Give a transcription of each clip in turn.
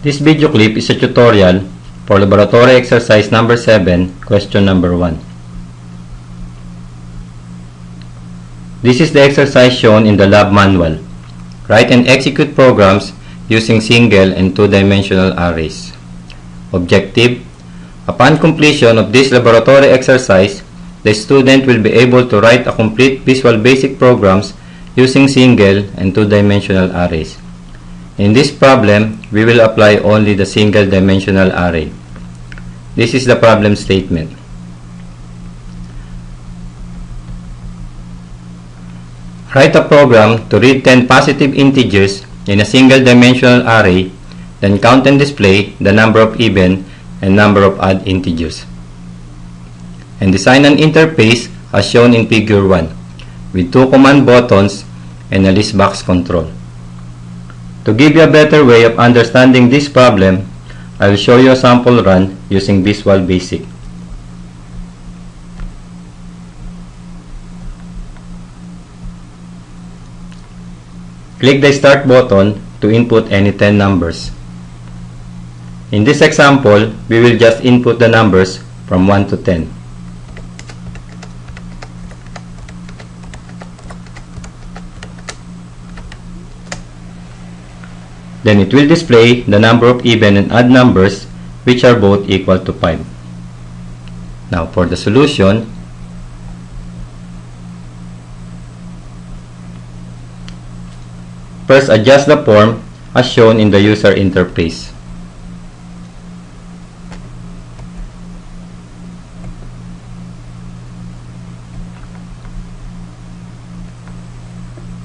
This video clip is a tutorial for laboratory exercise number 7, question number 1. This is the exercise shown in the lab manual. Write and execute programs using single and two-dimensional arrays. Objective: upon completion of this laboratory exercise, the student will be able to write a complete Visual Basic programs using single and two-dimensional arrays. In this problem, we will apply only the single-dimensional array. This is the problem statement. Write a program to read 10 positive integers in a single-dimensional array, then count and display the number of even and number of odd integers. And design an interface as shown in figure 1 with two command buttons and a list box control. To give you a better way of understanding this problem, I will show you a sample run using Visual Basic. Click the Start button to input any 10 numbers. In this example, we will just input the numbers from 1 to 10. Then it will display the number of even and odd numbers which are both equal to 5. Now for the solution, first adjust the form as shown in the user interface.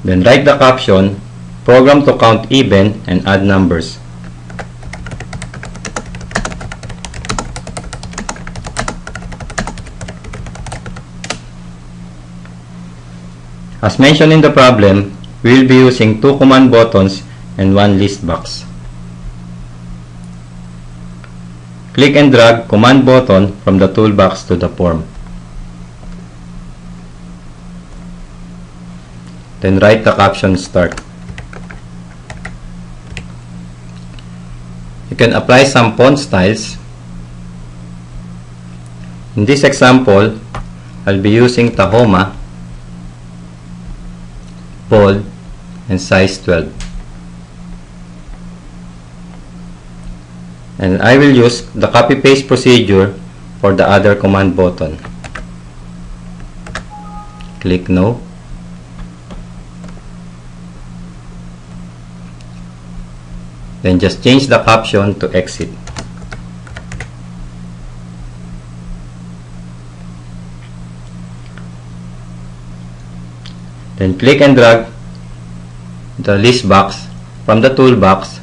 Then write the caption, program to count even and odd numbers. As mentioned in the problem, we will be using two command buttons and one list box. Click and drag command button from the toolbox to the form. Then write the caption start. You can apply some font styles. In this example, I'll be using Tahoma, bold, and size 12. And I will use the copy-paste procedure for the other command button. Click No. Then just change the caption to exit. Then click and drag the list box from the toolbox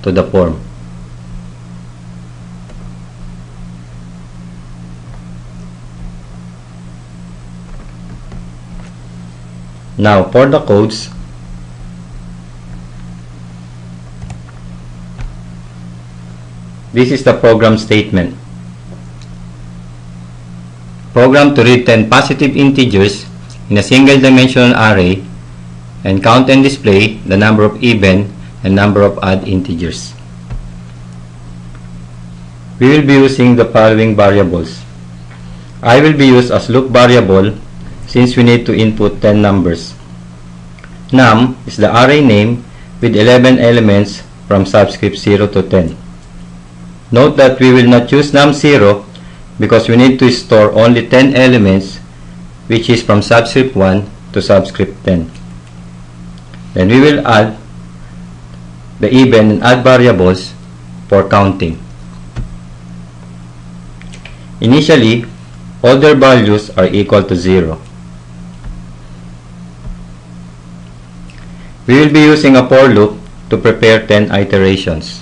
to the form. Now for the codes, this is the program statement. Program to read 10 positive integers in a single-dimensional array and count and display the number of even and number of odd integers. We will be using the following variables. I will be used as loop variable since we need to input 10 numbers. Num is the array name with 11 elements from subscript 0 to 10. Note that we will not use num0 because we need to store only 10 elements, which is from subscript 1 to subscript 10. Then we will add the even and odd variables for counting. Initially, all their values are equal to 0. We will be using a for loop to prepare 10 iterations.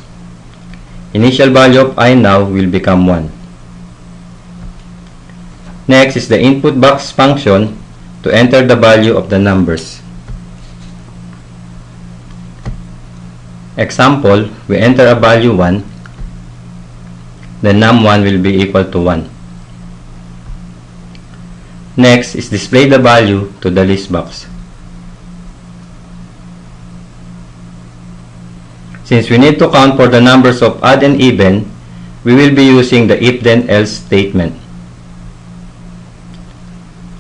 Initial value of I now will become 1. Next is the input box function to enter the value of the numbers. Example, we enter a value 1, then num1 will be equal to 1. Next is display the value to the list box. Since we need to count for the numbers of odd and even, we will be using the if-then-else statement.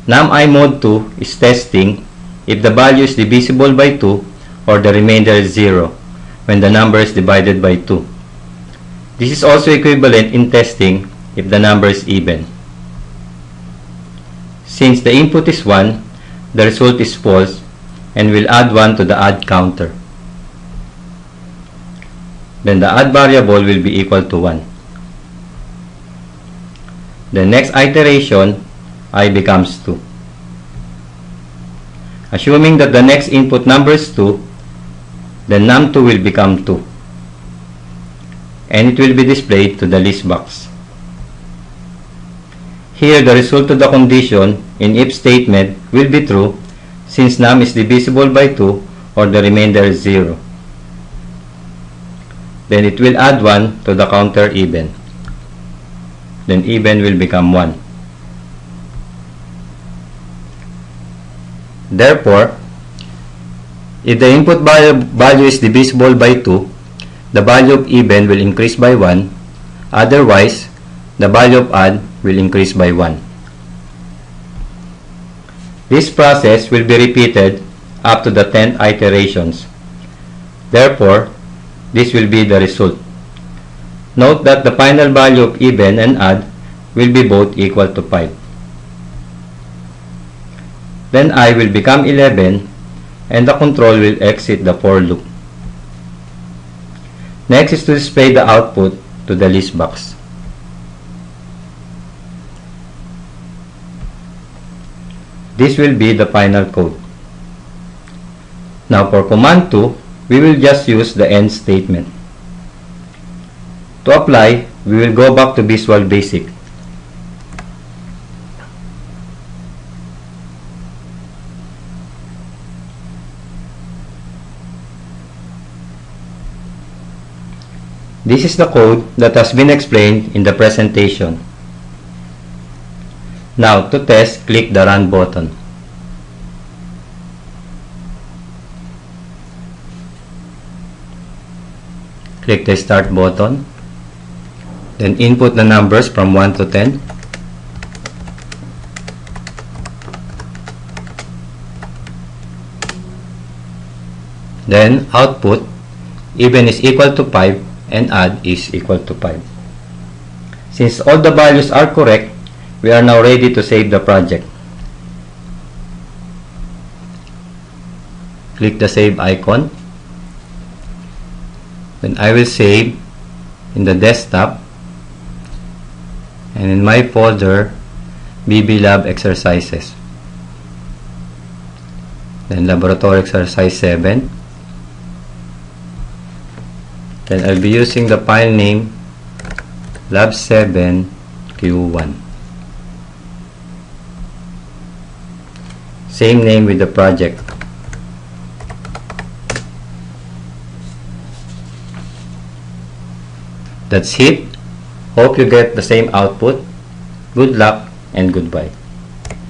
Num-I mode 2 is testing if the value is divisible by 2 or the remainder is 0 when the number is divided by 2. This is also equivalent in testing if the number is even. Since the input is 1, the result is false and will add 1 to the add counter. Then the add variable will be equal to 1. The next iteration, I becomes 2. Assuming that the next input number is 2, then num2 will become 2. And it will be displayed to the list box. Here, the result of the condition in if statement will be true since num is divisible by 2 or the remainder is 0. Then it will add 1 to the counter even. Then even will become 1. Therefore, if the input value is divisible by 2, the value of even will increase by 1. Otherwise, the value of add will increase by 1. This process will be repeated up to the 10th iterations. Therefore, this will be the result. Note that the final value of even and add will be both equal to 5. Then I will become 11 and the control will exit the for loop. Next is to display the output to the list box. This will be the final code. Now for command 2, we will just use the end statement. To apply, we will go back to Visual Basic. This is the code that has been explained in the presentation. Now to test, click the Run button. Click the Start button. Then input the numbers from 1 to 10. Then output, even is equal to 5 and add is equal to 5. Since all the values are correct, we are now ready to save the project. Click the save icon. Then I will save in the desktop and in my folder BB Lab exercises. Then laboratory exercise 7. Then I'll be using the file name Lab 7 Q1. Same name with the project. That's it. Hope you get the same output. Good luck and goodbye.